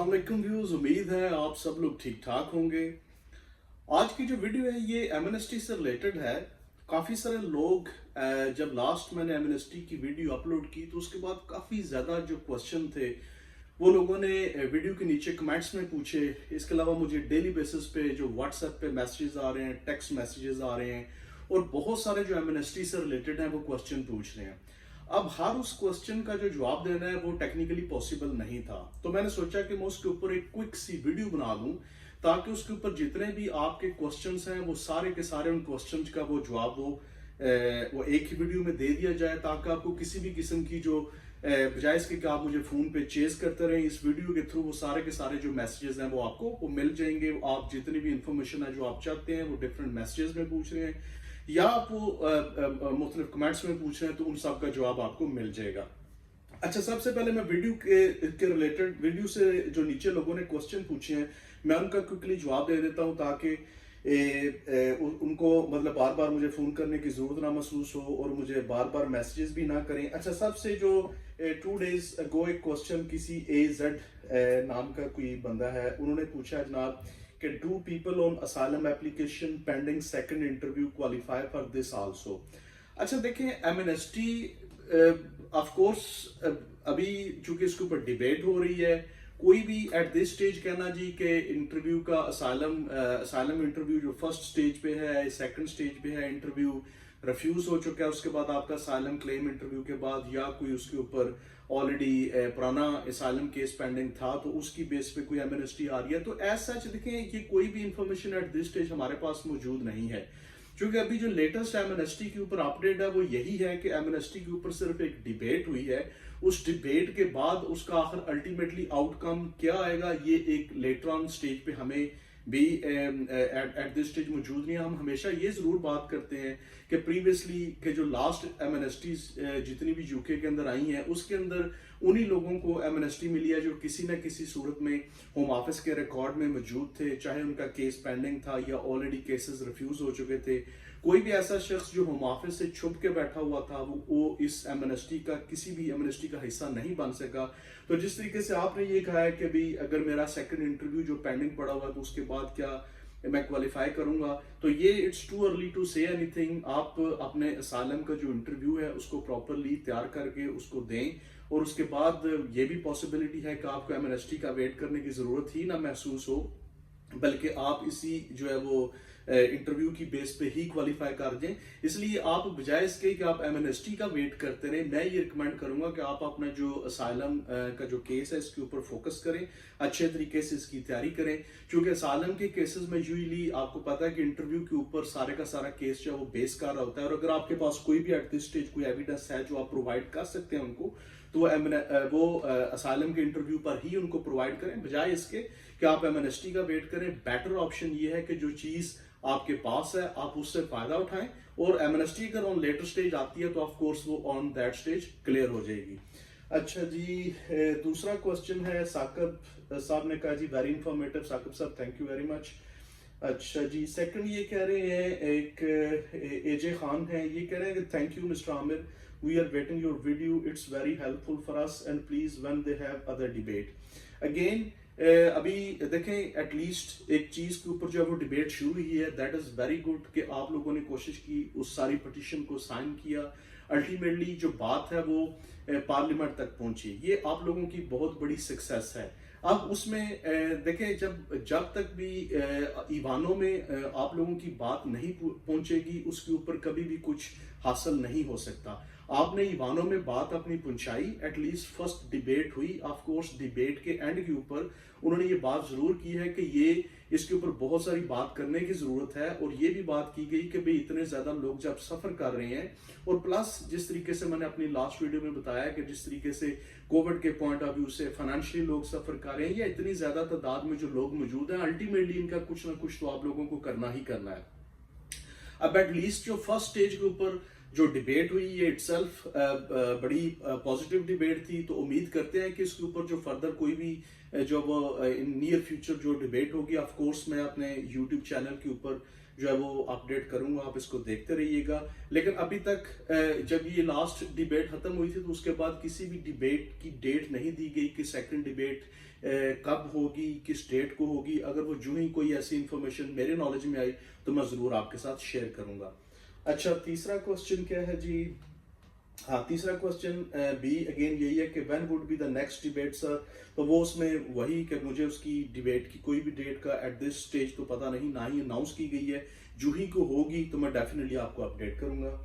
अस्सलाम वालेकुम व्यूज़, उम्मीद है आप सब लोग ठीक ठाक होंगे। आज की जो वीडियो है ये एमएनएसटी से रिलेटेड है। काफ़ी सारे लोग जब लास्ट मैंने एमएनएसटी की वीडियो अपलोड की तो उसके बाद काफ़ी ज़्यादा जो क्वेश्चन थे वो लोगों ने वीडियो के नीचे कमेंट्स में पूछे। इसके अलावा मुझे डेली बेसिस पे जो व्हाट्सएप पे मैसेजेस आ रहे हैं, टेक्स्ट मैसेजेस आ रहे हैं और बहुत सारे जो एमएनएसटी से रिलेटेड हैं वो क्वेश्चन पूछ रहे हैं। अब हर उस क्वेश्चन का जो जवाब देना है वो टेक्निकली पॉसिबल नहीं था, तो मैंने सोचा कि मैं उसके ऊपर एक क्विक सी वीडियो बना दूं ताकि उसके ऊपर जितने भी आपके क्वेश्चंस हैं वो सारे के सारे उन क्वेश्चंस का वो जवाब वो एक ही वीडियो में दे दिया जाए, ताकि आपको किसी भी किस्म की जो बजाय इसके कि आप मुझे फोन पे चेस करते रहें, इस वीडियो के थ्रू वो सारे के सारे जो मैसेजेस हैं वो आपको वो मिल जाएंगे। आप जितनी भी इंफॉर्मेशन है जो आप चाहते हैं वो डिफरेंट मैसेजेस में पूछ रहे हैं या आप वो मुख्तलिफ कमेंट्स में पूछ रहे हैं तो उन सब का जवाब आपको मिल जाएगा। अच्छा, सबसे पहले मैं वीडियो के रिलेटेड वीडियो से जो नीचे लोगों ने क्वेश्चन पूछे हैं मैं उनका क्विकली जवाब दे देता हूं ताकि उनको मतलब बार बार मुझे फोन करने की जरूरत ना महसूस हो और मुझे बार बार मैसेजेस भी ना करें। अच्छा, सबसे जो 2 days अगो एक क्वेश्चन किसी AZ नाम का कोई बंदा है, उन्होंने पूछा जनाब कि do people on asylum application pending second interview qualify for this also. अच्छा देखें, एमएनएसटी ऑफ कोर्स अभी चूंकि इसके ऊपर डिबेट हो रही है, कोई भी एट दिस स्टेज कहना जी कि इंटरव्यू का असाइलम इंटरव्यू जो फर्स्ट स्टेज पे है, सेकंड स्टेज पे है, इंटरव्यू रिफ्यूज हो चुका है, उसके बाद आपका असाइलम क्लेम इंटरव्यू के बाद या कोई उसके ऊपर ऑलरेडी पुराना असाइलम केस पेंडिंग था तो उसकी बेस पे कोई एमएनएसटी आ रही है, तो एज सच देखें ये कोई भी इंफॉर्मेशन एट दिस स्टेज हमारे पास मौजूद नहीं है। क्योंकि अभी जो लेटेस्ट एमएनएसटी के ऊपर अपडेट है वो यही है कि एमएनएसटी के ऊपर सिर्फ एक डिबेट हुई है, उस डिबेट के बाद उसका आखिर अल्टीमेटली आउटकम क्या आएगा ये एक लेटर ऑन स्टेज पे हमें भी एट दिस स्टेज मौजूद नहीं है। हम हमेशा ये जरूर बात करते हैं कि प्रीवियसली के जो लास्ट एमएनएसटीज जितनी भी यूके के अंदर आई हैं उसके अंदर उन्हीं लोगों को एमएनएसटी मिली है जो किसी न किसी सूरत में होम ऑफिस के रिकॉर्ड में मौजूद थे, चाहे उनका केस पेंडिंग था या ऑलरेडी केसेस रिफ्यूज हो चुके थे। कोई भी ऐसा शख्स जो होम ऑफिस से छुप के बैठा हुआ था वो इस एमएनएसटी का किसी भी एमएनएसटी का हिस्सा नहीं बन सका। तो जिस तरीके से आपने ये कहा है कि भाई अगर मेरा सेकंड इंटरव्यू जो पेंडिंग पड़ा हुआ तो उसके बाद क्या मैं क्वालिफाई करूंगा, तो ये it's too early to say anything. आप अपने असाइलम का जो इंटरव्यू है उसको प्रॉपरली तैयार करके उसको दें और उसके बाद ये भी पॉसिबिलिटी है कि आपको एमएनएसटी का वेट करने की जरूरत ही ना महसूस हो, बल्कि आप इसी जो है वो इंटरव्यू की बेस पे ही क्वालिफाई कर दें। इसलिए आप बजाय इसके कि आप एमएनएसटी का वेट करते रहें, मैं ये रिकमेंड करूंगा कि आप अपना जो असाइलम का जो केस है इसके ऊपर फोकस करें, अच्छे तरीके से इसकी तैयारी करें। क्योंकि असाइलम के केसेस में यूजुअली आपको पता है कि इंटरव्यू के ऊपर सारे का सारा केस जो है वो बेस कर रहा होता है और अगर आपके पास कोई भी एट दिस स्टेज कोई एविडेंस है जो आप प्रोवाइड कर सकते हैं उनको, तो वो असाइलम के इंटरव्यू पर ही उनको प्रोवाइड करें बजाय इसके कि आप एमएनएसटी का वेट करें। बेटर ऑप्शन ये है कि जो चीज आपके पास है आप उससे फायदा उठाएं और एमएनएसटी अगर ऑन लेटर स्टेज आती है तो ऑफ कोर्स वो ऑन दैट स्टेज क्लियर हो जाएगी। अच्छा जी, दूसरा क्वेश्चन है साकिब साहब ने कहा जी वेरी इंफॉर्मेटिव। साकिब साहब थैंक यू वेरी मच। अच्छा जी, सेकंड ये कह रहे हैं एक एजे खान है, ये कह रहे हैं कि thank you mister Aamir, we are waiting your video, it's very helpful for us and please when they have other debate again. अभी देखें एटलीस्ट एक चीज के ऊपर जो है वो डिबेट शुरू हुई है, दैट इज वेरी गुड कि आप लोगों ने कोशिश की, उस सारी पिटीशन को साइन किया, अल्टीमेटली जो बात है वो पार्लियामेंट तक पहुंची, ये आप लोगों की बहुत बड़ी सक्सेस है। अब उसमें देखें जब तक भी ईवानों में आप लोगों की बात नहीं पहुंचेगी उसके ऊपर कभी भी कुछ हासिल नहीं हो सकता। आपने ईवानों में बात अपनी पहुंचाई, एटलीस्ट फर्स्ट डिबेट हुई, ऑफ कोर्स डिबेट के एंड के ऊपर उन्होंने ये बात जरूर की है कि ये इसके ऊपर बहुत सारी बात करने की जरूरत है और ये भी बात की गई कि भाई इतने ज्यादा लोग जब सफर कर रहे हैं और प्लस जिस तरीके से मैंने अपनी लास्ट वीडियो में बताया कि जिस तरीके से कोविड के पॉइंट ऑफ व्यू से फाइनेंशियली लोग सफर कर रहे हैं या इतनी ज्यादा तादाद में जो लोग मौजूद हैं, अल्टीमेटली इनका कुछ ना कुछ तो आप लोगों को करना ही करना है। अब एटलीस्ट जो फर्स्ट स्टेज के ऊपर जो डिबेट हुई ये इटसेल्फ बड़ी पॉजिटिव डिबेट थी, तो उम्मीद करते हैं कि इसके ऊपर जो फर्दर कोई भी जो वो इन नियर फ्यूचर जो डिबेट होगी ऑफ कोर्स मैं अपने यूट्यूब चैनल के ऊपर जो है वो अपडेट करूंगा, आप इसको देखते रहिएगा। लेकिन अभी तक जब ये लास्ट डिबेट खत्म हुई थी तो उसके बाद किसी भी डिबेट की डेट नहीं दी गई कि सेकंड डिबेट कब होगी, किस डेट को होगी। अगर वो जो ही कोई ऐसी इंफॉर्मेशन मेरे नॉलेज में आई तो मैं ज़रूर आपके साथ शेयर करूँगा। अच्छा, तीसरा क्वेश्चन क्या है जी? हाँ, तीसरा क्वेश्चन बी अगेन यही है कि when would be the next debate sir. तो वो उसमें वही कि मुझे उसकी डिबेट की कोई भी डेट का एट दिस स्टेज तो पता नहीं, ना ही अनाउंस की गई है। जो ही को होगी तो मैं डेफिनेटली आपको अपडेट करूंगा।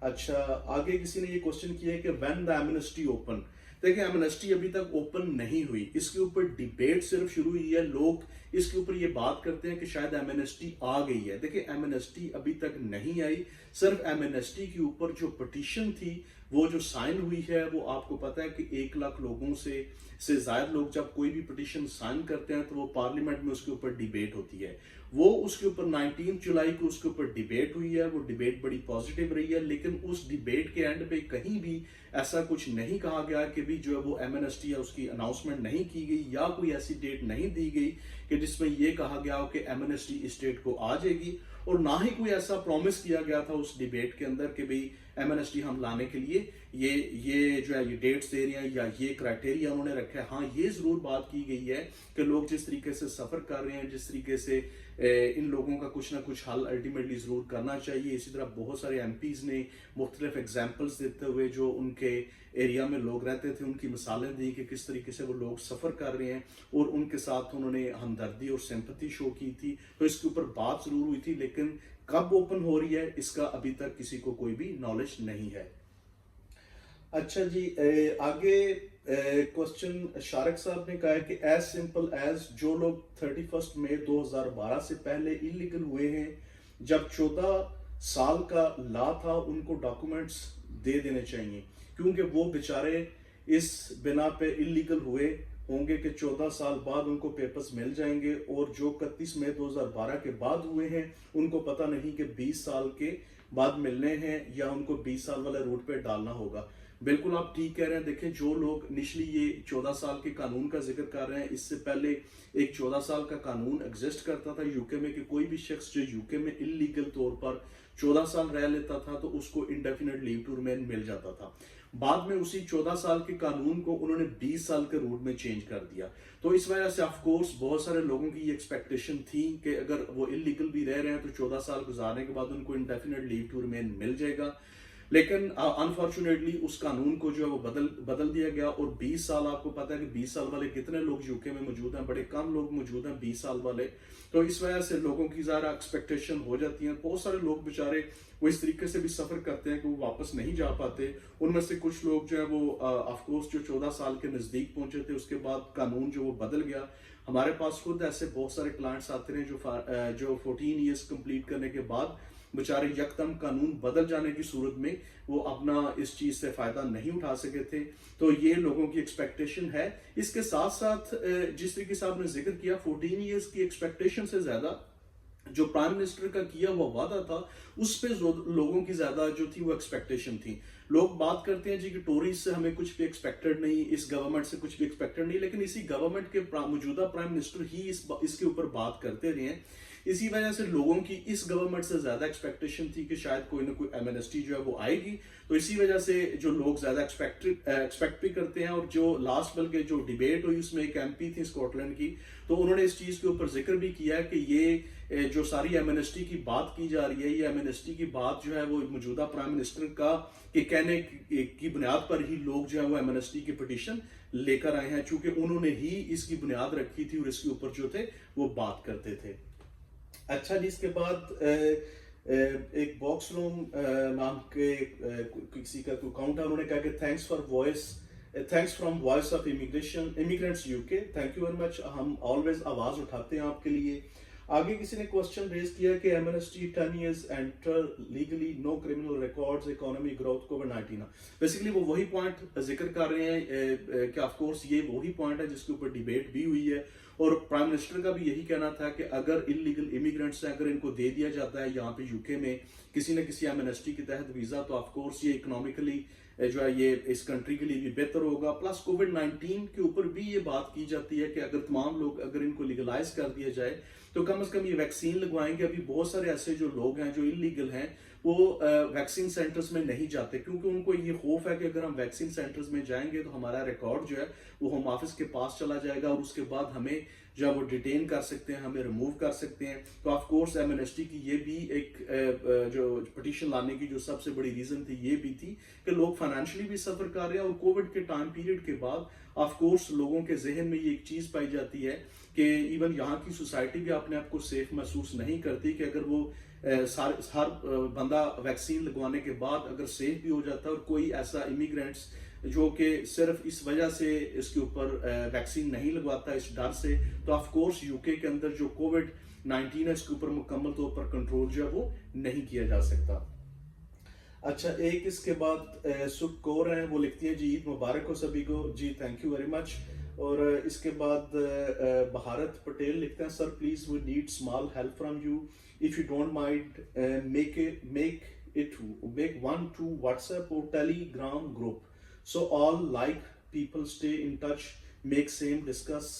अच्छा, आगे किसी ने ये क्वेश्चन किया है कि व्हेन द एमनेस्टी ओपन। देखिए, एमनेस्टी अभी तक ओपन नहीं हुई, इसके ऊपर डिबेट सिर्फ शुरू हुई है। लोग इसके ऊपर ये बात करते हैं कि शायद एमनेस्टी आ गई है। देखिए, एमनेस्टी अभी तक नहीं आई। सिर्फ एमनेस्टी के ऊपर जो पिटीशन थी वो जो साइन हुई है, वो आपको पता है कि 1 लाख लोगों से ज्यादा लोग जब कोई भी पिटीशन साइन करते हैं तो वो पार्लियामेंट में उसके ऊपर डिबेट होती है। वो उसके ऊपर 19 जुलाई को उसके ऊपर डिबेट हुई है। वो डिबेट बड़ी पॉजिटिव रही है, लेकिन उस डिबेट के एंड पे कहीं भी ऐसा कुछ नहीं कहा गया कि भी जो है वो एमनेस्टी है उसकी अनाउंसमेंट नहीं की गई, या कोई ऐसी डेट नहीं दी गई कि जिसमें ये कहा गया हो कि एमनेस्टी इस डेट को आ जाएगी। और ना ही कोई ऐसा प्रॉमिस किया गया था उस डिबेट के अंदर कि भाई एमनेस्टी हम लाने के लिए ये जो है ये डेट्स दे रहे हैं या ये क्राइटेरिया उन्होंने रखा है। हाँ, ये जरूर बात की गई है कि लोग जिस तरीके से सफर कर रहे हैं, जिस तरीके से इन लोगों का कुछ ना कुछ हल अल्टीमेटली जरूर करना चाहिए। इसी तरह बहुत सारे एमपीज ने मुख्तलिफ एग्जाम्पल्स देते हुए जो उनके एरिया में लोग रहते थे उनकी मिसालें दी कि किस तरीके से वो लोग सफर कर रहे हैं, और उनके साथ उन्होंने हमदर्दी और सिंपैथी शो की थी। तो इसके ऊपर बात जरूर हुई थी, लेकिन कब ओपन हो रही है इसका अभी तक किसी को कोई भी नॉलेज नहीं है। अच्छा जी, आगे क्वेश्चन शारक साहब ने कहा है कि एज सिंपल एज जो लोग 31 मई 2012 से पहले इलीगल हुए हैं, जब 14 साल का ला था उनको डॉक्यूमेंट्स दे देने चाहिए, क्योंकि वो बेचारे इस बिना पे इलीगल हुए होंगे कि 14 साल बाद उनको पेपर्स मिल जाएंगे, और जो 31 मई 2012 के बाद हुए हैं उनको पता नहीं कि 20 साल के बाद मिलने हैं या उनको 20 साल वाले रूट पे डालना होगा। बिल्कुल आप ठीक कह रहे हैं। देखिए, जो लोग इनिशली ये 14 साल के कानून का जिक्र कर रहे हैं, इससे पहले एक 14 साल का कानून एग्जिस्ट करता था यूके में कि कोई भी शख्स जो यूके में इलीगल तौर पर 14 साल रह लेता था तो उसको इंडेफिनिट लीव टू रिमेन मिल जाता था। बाद में उसी 14 साल के कानून को उन्होंने 20 साल के रूट में चेंज कर दिया। तो इस वजह से ऑफ कोर्स बहुत सारे लोगों की ये एक्सपेक्टेशन थी कि अगर वो इलीगल भी रह रहे हैं तो 14 साल गुजारने के बाद उनको इंडेफिनिट लीव टू रिमेन मिल जाएगा। लेकिन अनफॉर्चुनेटली उस कानून को जो है वो बदल दिया गया, और 20 साल, आपको पता है कि 20 साल वाले कितने लोग यूके में मौजूद हैं, बड़े कम लोग मौजूद हैं 20 साल वाले। तो इस वजह से लोगों की ज़्यादा एक्सपेक्टेशन हो जाती है। बहुत सारे लोग बेचारे वो इस तरीके से भी सफर करते हैं कि वो वापस नहीं जा पाते। उनमें से कुछ लोग जो है वो ऑफ कोर्स जो 14 साल के नजदीक पहुंचे थे, उसके बाद कानून जो वो बदल गया। हमारे पास खुद ऐसे बहुत सारे क्लाइंट्स आते हैं जो 14 ईयर्स कंप्लीट करने के बाद बेचारे यकदम कानून बदल जाने की सूरत में वो अपना इस चीज से फायदा नहीं उठा सके थे। तो ये लोगों की एक्सपेक्टेशन है। इसके साथ साथ जिस तरीके से आपने जिक्र किया, 14 ईयर्स की एक्सपेक्टेशन से ज्यादा जो प्राइम मिनिस्टर का किया हुआ वादा था उस पे लोगों की ज्यादा जो थी वो एक्सपेक्टेशन थी। लोग बात करते हैं जी कि टोरीज से हमें कुछ भी एक्सपेक्टेड नहीं, इस गवर्नमेंट से कुछ भी एक्सपेक्टेड नहीं, लेकिन इसी गवर्नमेंट के मौजूदा प्राइम मिनिस्टर ही इसके ऊपर बात करते रहे हैं। इसी वजह से लोगों की इस गवर्नमेंट से ज्यादा एक्सपेक्टेशन थी कि शायद कोई ना कोई एमनेस्टी जो है वो आएगी। तो इसी वजह से जो लोग ज्यादा एक्सपेक्ट भी करते हैं। और जो लास्ट बल्कि जो डिबेट हुई उसमें एक एमपी थी स्कॉटलैंड की, तो उन्होंने इस चीज के ऊपर जिक्र भी किया कि ये जो सारी एमनेस्टी की बात की जा रही है, ये एमनेस्टी की बात जो है वो मौजूदा प्राइम मिनिस्टर का के कहने की बुनियाद पर ही लोग जो है वो एमनेस्टी की पिटीशन लेकर आए हैं, चूंकि उन्होंने ही इसकी बुनियाद रखी थी और इसके ऊपर जो थे वो बात करते थे। अच्छा जी, इसके बाद एक बॉक्स रूम नाम के किसी का अकाउंट है, उन्होंने कहा कि thanks from voice of immigrants UK. Thank you very much, हम ऑलवेज आवाज उठाते हैं आपके लिए। आगे किसी ने क्वेश्चन रेज किया कि amnesty 10 years enter legally, no criminal records, economy growth, कोविड-19। बेसिकली वो वही पॉइंट जिक्र कर रहे हैं कि ऑफ कोर्स ये वही पॉइंट है जिसके ऊपर डिबेट भी हुई है, और प्राइम मिनिस्टर का भी यही कहना था कि अगर इलीगल इमिग्रेंट्स हैं, अगर इनको दे दिया जाता है यहाँ पे यूके में किसी न किसी एमनेस्टी के तहत वीजा, तो ऑफ कोर्स ये इकोनॉमिकली जो है ये इस कंट्री के लिए भी बेहतर होगा। प्लस कोविड-19 के ऊपर भी ये बात की जाती है कि अगर तमाम लोग अगर इनको लीगलाइज कर दिया जाए तो कम से कम ये वैक्सीन लगवाएंगे। अभी बहुत सारे ऐसे जो लोग हैं जो इलीगल हैं वो वैक्सीन सेंटर्स में नहीं जाते, क्योंकि उनको ये खौफ है कि अगर हम वैक्सीन सेंटर्स में जाएंगे तो हमारा रिकॉर्ड जो है वो होम ऑफिस के पास चला जाएगा और उसके बाद हमें जो है वो डिटेन कर सकते हैं, हमें रिमूव कर सकते हैं। तो ऑफ कोर्स एमनेस्टी की ये भी एक जो पिटीशन लाने की जो सबसे बड़ी रीजन थी ये भी थी कि लोग फाइनेंशियली भी सफर कर रहे हैं, और कोविड के टाइम पीरियड के बाद ऑफ कोर्स लोगों के जहन में ये एक चीज पाई जाती है कि इवन यहाँ की सोसाइटी भी अपने आप को सेफ महसूस नहीं करती कि अगर वो हर बंदा वैक्सीन लगवाने के बाद अगर सेफ भी हो जाता है और कोई ऐसा इमिग्रेंट्स जो कि सिर्फ इस वजह से इसके ऊपर वैक्सीन नहीं लगवाता इस डर से, तो ऑफ कोर्स यूके के अंदर जो कोविड-19 है इसके ऊपर मुकम्मल तौर पर कंट्रोल जो है वो नहीं किया जा सकता। अच्छा, एक इसके बाद सुख कौर हैं, वो लिखती हैं जी ईद मुबारक हो सभी को। जी थैंक यू वेरी मच। और इसके बाद भारत पटेल लिखते हैं sir please we need small help from you if you don't mind make one to WhatsApp और Telegram group so all like people stay in touch, make same, discuss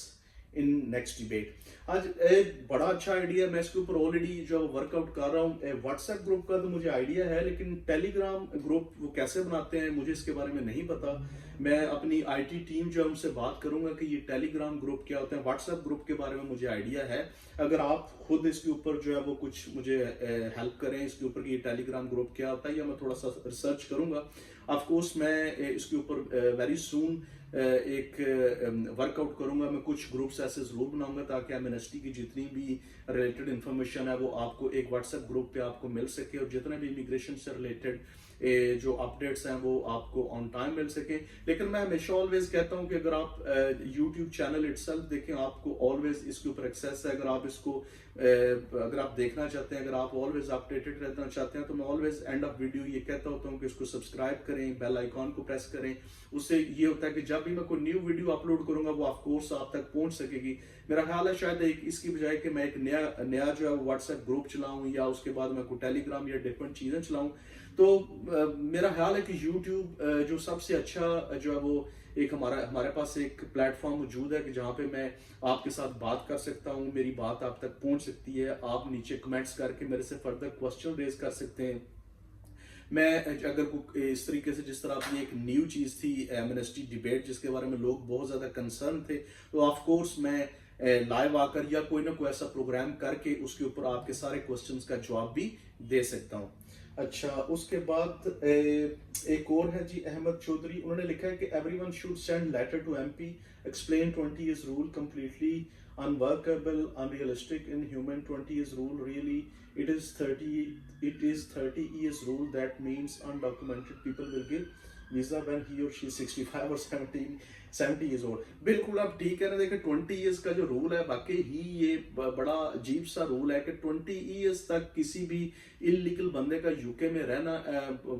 in next debate। आज एक बड़ा अच्छा idea, मैं इसके ऊपर already जो workout कर रहा हूँ। व्हाट्सएप ग्रुप का तो मुझे आइडिया है, लेकिन टेलीग्राम ग्रुप वो कैसे बनाते हैं मुझे इसके बारे में नहीं पता। मैं अपनी आईटी टीम जो है उनसे बात करूंगा कि ये टेलीग्राम ग्रुप क्या होते हैं। व्हाट्सएप ग्रुप के बारे में मुझे आइडिया है, अगर आप खुद इसके ऊपर जो है वो कुछ मुझे हेल्प करें इसके ऊपर कि ये टेलीग्राम ग्रुप क्या होता है, या मैं थोड़ा सा रिसर्च करूंगा। ऑफ कोर्स मैं इसके ऊपर वेरी सून एक वर्कआउट करूंगा। मैं कुछ ग्रुप्स ऐसे जरूर बनाऊंगा ताकि एमनेस्टी की जितनी भी रिलेटेड इंफॉर्मेशन है वो आपको एक व्हाट्सएप ग्रुप पे आपको मिल सके, और जितने भी इमिग्रेशन से रिलेटेड जो अपडेट्स हैं वो आपको ऑन टाइम मिल सके। लेकिन मैं हमेशा ऑलवेज कहता हूं कि अगर आप यूट्यूब चैनल इटसेल्फ देखें, आपको ऑलवेज इसके ऊपर एक्सेस है। अगर आप इसको अगर आप देखना चाहते हैं, अगर आप ऑलवेज अपडेटेड रहना चाहते हैं, तो मैं ऑलवेज एंड ऑफ वीडियो ये कहता होता हूँ कि इसको सब्सक्राइब करें, बेल आइकॉन को प्रेस करें। उससे ये होता है कि जब भी मैं कोई न्यू वीडियो अपलोड करूंगा वो ऑफ कोर्स आप तक पहुंच सकेगी। मेरा ख्याल है शायद एक इसकी बजाय कि मैं एक नया जो है व्हाट्सएप ग्रुप चलाऊं या उसके बाद मैं कोई टेलीग्राम या डिफरेंट चीजें चलाऊं, तो मेरा ख्याल है कि यूट्यूब जो सबसे अच्छा जो है वो एक हमारे पास एक प्लेटफॉर्म मौजूद है कि जहाँ पे मैं आपके साथ बात कर सकता हूँ, मेरी बात आप तक पहुँच सकती है। आप नीचे कमेंट्स करके मेरे से फर्दर क्वेश्चन रेज कर सकते हैं। मैं अगर इस तरीके से जिस तरह अपनी एक न्यू चीज थी एमनेस्टी डिबेट जिसके बारे में लोग बहुत ज्यादा कंसर्न थे, तो ऑफ कोर्स मैं लाइव आकर या कोई ना कोई ऐसा प्रोग्राम करके उसके ऊपर आपके सारे क्वेश्चंस का जवाब भी दे सकता हूँ। अच्छा, उसके बाद एक और है जी अहमद चौधरी, उन्होंने लिखा है कि everyone should send letter to MP explain 20 years rule completely unworkable, unrealistic, inhuman. 20 years rule really it is 30 years rule, that means undocumented people will get visa when he or she is 65 or 70 years old। बिल्कुल आप ठीक है ना। देखिए 20 years का जो rule है वाकई ही ये बड़ा अजीब सा रूल है कि 20 years तक किसी भी इलीगल बंदे का यूके में रहना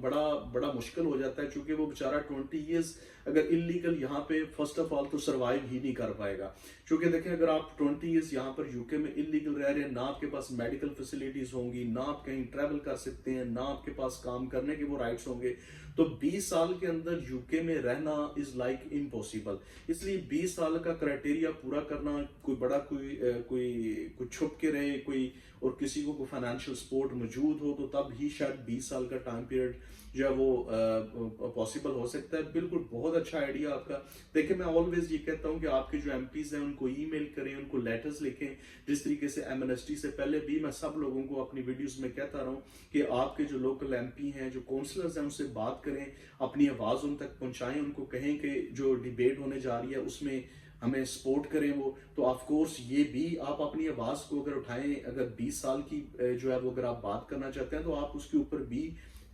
बड़ा मुश्किल हो जाता है, क्योंकि वो बेचारा 20 years अगर इलीगल यहाँ पे फर्स्ट ऑफ ऑल तो सरवाइव ही नहीं कर पाएगा। क्योंकि देखें अगर आप 20 years यहाँ पर यूके में इलीगल रह रहे हैं, ना आपके पास मेडिकल फैसिलिटीज होंगी, ना आप कहीं ट्रैवल कर सकते हैं, ना आपके पास काम करने के वो राइट्स होंगे, तो 20 साल के अंदर यूके में रहना इज लाइक इम्पॉसिबल। इसलिए 20 साल का क्राइटेरिया पूरा करना, कोई बड़ा कोई छुप के रहे कोई और किसी को कोई फाइनेंशियल सपोर्ट मौजूद हो तो तब ही शायद 20 साल का टाइम पीरियड जो है वो पॉसिबल हो सकता है। बिल्कुल बहुत अच्छा आइडिया आपका। देखिए मैं ऑलवेज ये कहता हूँ कि आपके जो एमपीज हैं उनको ईमेल करें, उनको लेटर्स लिखें। जिस तरीके से एमनेस्टी से पहले भी मैं सब लोगों को अपनी वीडियोस में कहता रहा हूँ कि आपके जो लोकल एमपी हैं, जो काउंसलर्स हैं, उनसे बात करें, अपनी आवाज उन तक पहुंचाएं, उनको कहें कि जो डिबेट होने जा रही है उसमें हमें सपोर्ट करें वो। तो ऑफ कोर्स ये भी आप अपनी आवाज को अगर उठाएं, अगर 20 साल की जो है वो अगर आप बात करना चाहते हैं तो आप उसके ऊपर भी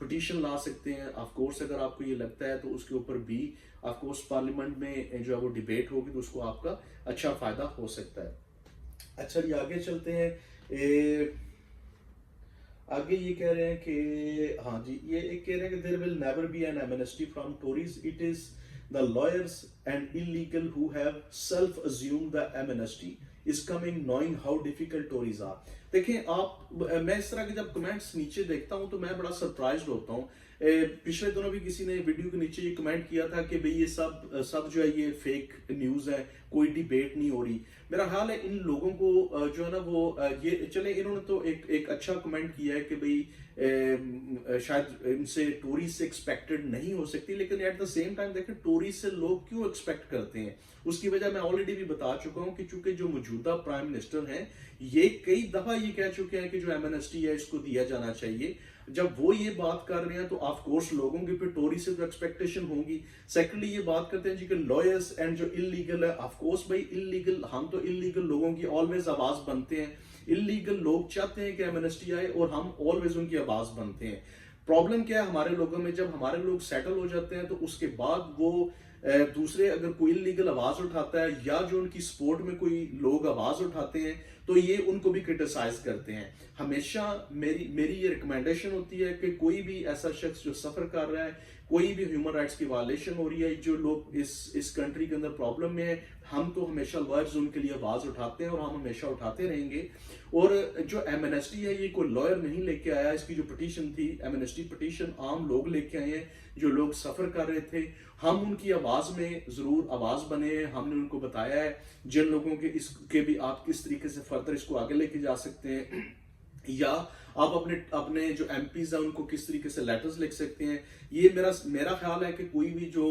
पिटीशन ला सकते हैं। ऑफ कोर्स अगर आपको ये लगता है तो उसके ऊपर भी ऑफ कोर्स पार्लियामेंट में जो है वो डिबेट होगी तो उसको आपका अच्छा फायदा हो सकता है। अच्छा जी आगे चलते हैं। आगे ये कह रहे हैं कि हाँ जी, ये एक कह रहे हैं कि there will never be an amnesty from Tories, it is the lawyers and illegal who have self-assumed the amnesty is coming knowing how difficult Tories are। देखें आप, मैं इस तरह के जब कमेंट्स नीचे देखता हूं तो मैं बड़ा सरप्राइज्ड होता हूं पिछले दिनों भी किसी ने वीडियो के नीचे ये कमेंट किया था कि भाई ये सब जो है ये फेक न्यूज़ है, कोई डिबेट नहीं हो रही। मेरा ख्याल है इन लोगों को जो है ना वो ये चले, इन्होंने तो एक अच्छा कमेंट किया है कि भाई शायद इनसे टोरी से एक्सपेक्टेड नहीं हो सकती, लेकिन एट द सेम टाइम देखें टोरी से लोग क्यों एक्सपेक्ट करते हैं। उसकी वजह मैं ऑलरेडी भी बता चुका हूं कि चूंकि जो मौजूदा प्राइम मिनिस्टर हैं ये कई दफा ये कह चुके हैं कि जो एमएनएसटी है इसको दिया जाना चाहिए। जब वो ये बात कर रहे हैं तो ऑफ कोर्स लोगों की फिर टोरी से तो एक्सपेक्टेशन होगी। सेकंडली ये बात करते हैं जी कि लॉयर्स एंड जो इलीगल है, ऑफ कोर्स भाई इलीगल, हम तो इलीगल लोगों की ऑलवेज आवाज बनते हैं। इलीगल लोग चाहते हैं कि एमएनएसटी आए और हम ऑलवेज उनकी आवाज बनते हैं। प्रॉब्लम क्या है हमारे लोगों में, जब हमारे लोग सेटल हो जाते हैं तो उसके बाद वो दूसरे अगर कोई इलीगल आवाज उठाता है या जो उनकी सपोर्ट में कोई लोग आवाज उठाते हैं तो ये उनको भी क्रिटिसाइज करते हैं। हमेशा मेरी ये रिकमेंडेशन होती है कि कोई भी ऐसा शख्स जो सफर कर रहा है, कोई भी ह्यूमन राइट्स की वायलेशन हो रही है, जो लोग इस कंट्री के अंदर प्रॉब्लम में है, हम तो हमेशा लॉयर्स उनके लिए आवाज उठाते हैं और हम हमेशा उठाते रहेंगे। और जो एमएनएसटी है ये कोई लॉयर नहीं लेके आया, इसकी जो पिटीशन थी एमएनएसटी पिटीशन आम लोग लेके आए हैं जो लोग सफर कर रहे थे। हम उनकी आवाज में जरूर आवाज बने हैं, हमने उनको बताया है जिन लोगों के इसके भी आप किस तरीके से फर्दर इसको आगे लेके जा सकते हैं, या आप अपने जो एमपीज है उनको किस तरीके से लेटर्स लिख सकते हैं। ये मेरा ख्याल है कि कोई भी जो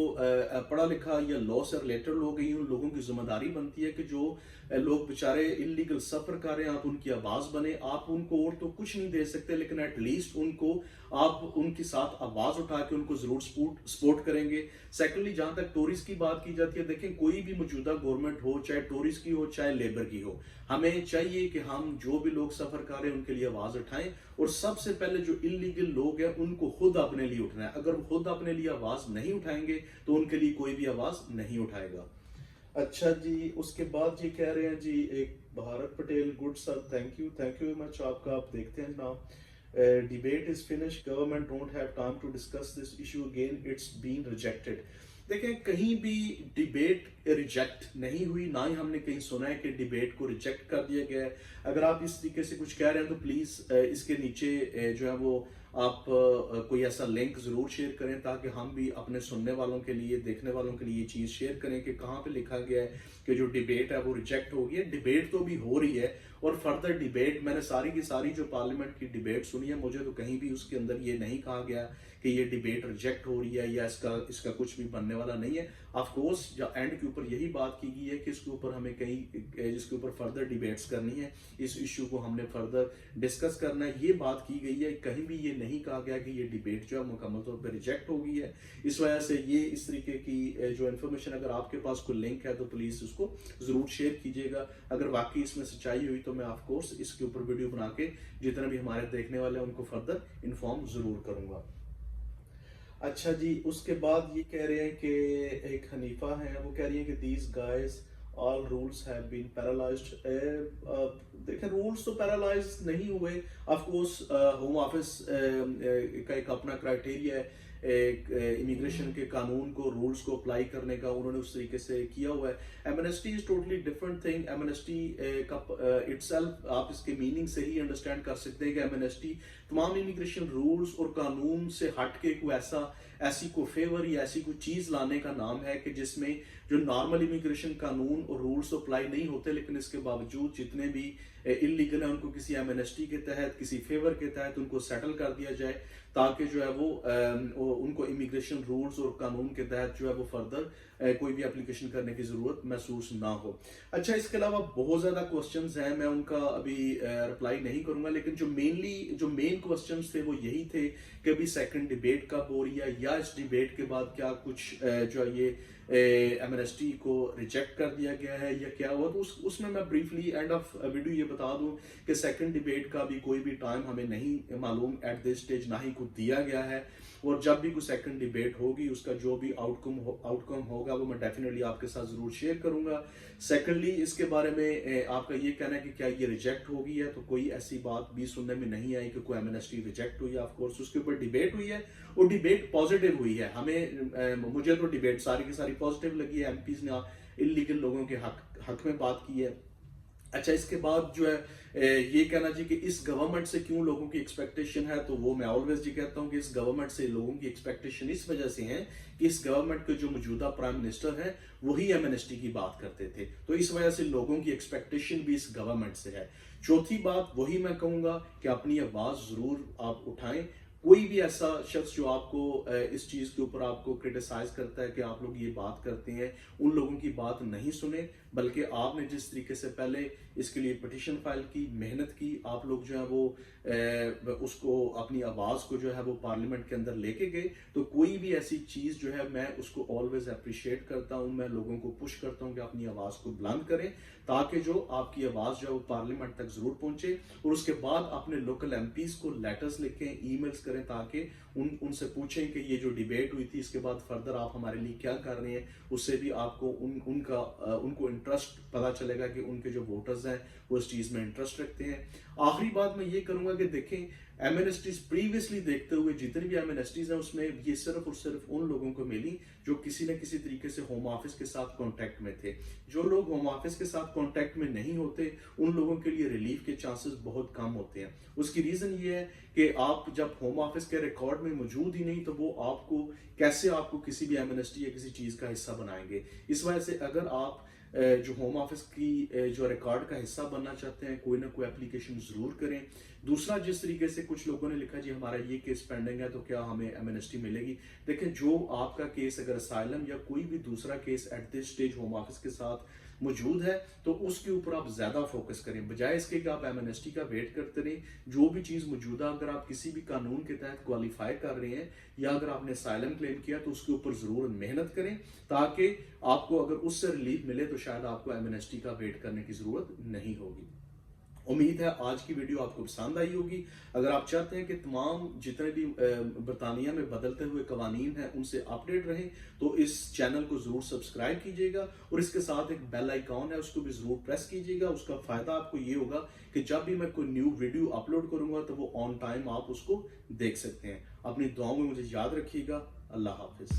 पढ़ा लिखा या लॉ से रिलेटेड लोग हैं, उन लोगों की जिम्मेदारी बनती है कि जो लोग बेचारे इलीगल सफर कर रहे हैं आप उनकी आवाज बने। आप उनको और तो कुछ नहीं दे सकते, लेकिन एटलीस्ट उनको आप उनके साथ आवाज उठा के उनको जरूर सपोर्ट करेंगे। सेकेंडली जहां तक टोरीज की बात की जाती है, देखें कोई भी मौजूदा गवर्नमेंट हो, चाहे टोरीज की हो चाहे लेबर की हो, हमें चाहिए कि हम जो भी लोग सफर कर रहे हैं उनके लिए आवाज उठाएं। और सबसे पहले जो इलीगल लोग हैं उनको खुद अपने लिए उठना है। अगर खुद अपने लिए आवाज नहीं उठाएंगे तो उनके लिए कोई भी आवाज नहीं उठाएगा। अच्छा जी, उसके बाद जी कह रहे हैं जी एक Bharat Patel, good sir, thank you very much आपका। आप देखते हैं ना, debate is finish, government don't have time to discuss this issue again, it's been rejected. देखें कहीं भी डिबेट रिजेक्ट नहीं हुई, ना ही हमने कहीं सुना है कि डिबेट को रिजेक्ट कर दिया गया है। अगर आप इस तरीके से कुछ कह रहे हैं तो प्लीज इसके नीचे जो है वो आप कोई ऐसा लिंक जरूर शेयर करें ताकि हम भी अपने सुनने वालों के लिए, देखने वालों के लिए ये चीज शेयर करें कि कहाँ पे लिखा गया है कि जो डिबेट है वो रिजेक्ट हो गई है। डिबेट तो भी हो रही है और फर्दर डिबेट, मैंने सारी की सारी जो पार्लियामेंट की डिबेट सुनी है, मुझे तो कहीं भी उसके अंदर ये नहीं कहा गया कि ये डिबेट रिजेक्ट हो रही है या इसका कुछ भी बनने वाला नहीं है। ऑफ कोर्स एंड के ऊपर यही बात की गई है कि इसके ऊपर हमें कहीं जिसके ऊपर फर्दर डिबेट्स करनी है, इस इशू को हमने फर्दर डिस्कस करना है, ये बात की गई है। कहीं भी ये नहीं कहा गया कि ये डिबेट जो है मुकम्मल तौर पर रिजेक्ट हो गई है। इस वजह से ये इस तरीके की जो इन्फॉर्मेशन, अगर आपके पास कोई लिंक है तो प्लीज उसको जरूर शेयर कीजिएगा। अगर वाकई इसमें सच्चाई हुई तो मैं ऑफ कोर्स इसके ऊपर वीडियो बना के जितने भी हमारे देखने वाले हैं उनको फर्दर इन्फॉर्म जरूर करूंगा। अच्छा जी, उसके बाद ये कह रहे हैं कि एक हनीफा है, वो कह रही है कि these guys all rules have been paralyzed. देखें रूल्स तो पैरालाइज नहीं हुए। ऑफ कोर्स होम ऑफिस का एक अपना क्राइटेरिया है, इमिग्रेशन के कानून को, रूल्स को अप्लाई करने का, उन्होंने उस तरीके से किया हुआ है। Amnesty is totally different thing. Amnesty का इटसेल्फ आप इसके मीनिंग से ही अंडरस्टैंड कर सकते हैं कि एमनेस्टी तमाम इमिग्रेशन रूल्स और कानून से हट के कोई ऐसी कोई फेवर या ऐसी कोई चीज लाने का नाम है कि जिसमें जो नॉर्मल इमिग्रेशन कानून और रूल्स अप्लाई नहीं होते, लेकिन इसके बावजूद जितने भी इलीगल है उनको किसी एमनेस्टी के तहत, किसी फेवर के तहत उनको सेटल कर दिया जाए ताकि जो है वो उनको इमिग्रेशन रूल्स और कानून के तहत जो है वो फर्दर कोई भी एप्लीकेशन करने की जरूरत महसूस ना हो। अच्छा, इसके अलावा बहुत ज्यादा क्वेश्चंस हैं, मैं उनका अभी रिप्लाई नहीं करूंगा, लेकिन जो मेन क्वेश्चंस थे वो यही थे कि अभी सेकंड डिबेट कब हो रही है या इस डिबेट के बाद क्या कुछ जो है ये एमनेस्टी को रिजेक्ट कर दिया गया है या क्या हुआ। तो उसमें मैं ब्रीफली एंड ऑफ वीडियो ये बता दूं कि सेकंड डिबेट का भी कोई भी टाइम हमें नहीं मालूम एट दिस स्टेज, ना ही कुछ दिया गया है। और जब भी कोई सेकंड डिबेट होगी उसका जो भी आउटकम होगा वो मैं डेफिनेटली आपके साथ जरूर शेयर करूंगा। सेकंडली इसके बारे में आपका ये कहना है कि क्या ये रिजेक्ट हो गई है, तो कोई ऐसी बात भी सुनने में नहीं आई कि कोई एमनेस्टी रिजेक्ट हुई है। ऑफ कोर्स उसके ऊपर डिबेट हुई है और डिबेट पॉजिटिव हुई है। मुझे तो डिबेट सारी की सारी पॉजिटिव लगी है। एमपीज ने इलीगल लोगों के हक में बात की है, अच्छा, इसके बाद जो है ये कहना जी कि इस गवर्नमेंट से क्यों लोगों की एक्सपेक्टेशन है, तो वो मैं ऑलवेज जी कहता हूँ कि इस गवर्नमेंट से लोगों की एक्सपेक्टेशन इस वजह से है कि इस गवर्नमेंट के जो मौजूदा प्राइम मिनिस्टर हैं वही एमएनएसटी की बात करते थे, तो इस वजह से लोगों की एक्सपेक्टेशन भी इस गवर्नमेंट से है। चौथी बात वही मैं कहूँगा कि अपनी आवाज़ ज़रूर आप उठाएं। कोई भी ऐसा शख्स जो आपको इस चीज़ के ऊपर आपको क्रिटिसाइज करता है कि आप लोग ये बात करते हैं, उन लोगों की बात नहीं सुने, बल्कि आपने जिस तरीके से पहले इसके लिए पिटिशन फाइल की, मेहनत की, आप लोग जो है वो उसको अपनी आवाज़ को जो है वो पार्लियामेंट के अंदर लेके गए, तो कोई भी ऐसी चीज़ जो है मैं उसको ऑलवेज अप्रिशिएट करता हूँ। मैं लोगों को पुश करता हूँ कि अपनी आवाज़ को बुलंद करें, ताकि जो आपकी आवाज़ जो है वो पार्लियामेंट तक ज़रूर पहुँचे, और उसके बाद अपने लोकल एमपीज़ को लेटर्स लिखें, ईमेल्स करें, ताकि उनसे पूछें कि ये जो डिबेट हुई थी इसके बाद फर्दर आप हमारे लिए क्या कर रहे हैं। उससे भी आपको उनको इंटरेस्ट पता चलेगा कि उनके जो वोटर्स हैं वो इस चीज़ में इंटरेस्ट रखते हैं। आखिरी बात मैं ये करूँगा कि देखें, एमएनएसटीज प्रीवियसली देखते हुए जितनी भी एमएनएसटीज हैं उसमें ये सिर्फ और सिर्फ उन लोगों को मिली जो किसी न किसी तरीके से होम ऑफिस के साथ कांटेक्ट में थे। जो लोग होम ऑफिस के साथ कांटेक्ट में नहीं होते उन लोगों के लिए रिलीफ के चांसेस बहुत कम होते हैं। उसकी रीज़न ये है कि आप जब होम ऑफिस के रिकॉर्ड में मौजूद ही नहीं, तो वो आपको कैसे आपको किसी भी एमएनएसटी या किसी चीज़ का हिस्सा बनाएंगे। इस वजह से अगर आप जो होम ऑफिस की जो रिकॉर्ड का हिस्सा बनना चाहते हैं, कोई ना कोई एप्लीकेशन ज़रूर करें। दूसरा, जिस तरीके से कुछ लोगों ने लिखा जी हमारा ये केस पेंडिंग है तो क्या हमें एमएनएसटी मिलेगी, देखें जो आपका केस अगर असाइलम या कोई भी दूसरा case at this stage home office के साथ मौजूद है तो उसके ऊपर आप ज़्यादा फोकस करें, बजाय इसके कि आप एमएनएसटी का वेट करते रहें। जो भी चीज़ मौजूदा अगर आप किसी भी कानून के तहत क्वालिफाई कर रहे हैं या अगर आपने असाइलम क्लेम किया तो उसके ऊपर ज़रूर मेहनत करें, ताकि आपको अगर उससे रिलीफ मिले तो शायद आपको एमएनएसटी का वेट करने की ज़रूरत नहीं होगी। उम्मीद है आज की वीडियो आपको पसंद आई होगी। अगर आप चाहते हैं कि तमाम जितने भी बरतानिया में बदलते हुए कवानीन हैं उनसे अपडेट रहें, तो इस चैनल को ज़रूर सब्सक्राइब कीजिएगा और इसके साथ एक बेल आइकॉन है उसको भी ज़रूर प्रेस कीजिएगा। उसका फ़ायदा आपको ये होगा कि जब भी मैं कोई न्यू वीडियो अपलोड करूँगा तो वो ऑन टाइम आप उसको देख सकते हैं। अपनी दुआओं में मुझे याद रखिएगा। अल्लाह हाफिज़।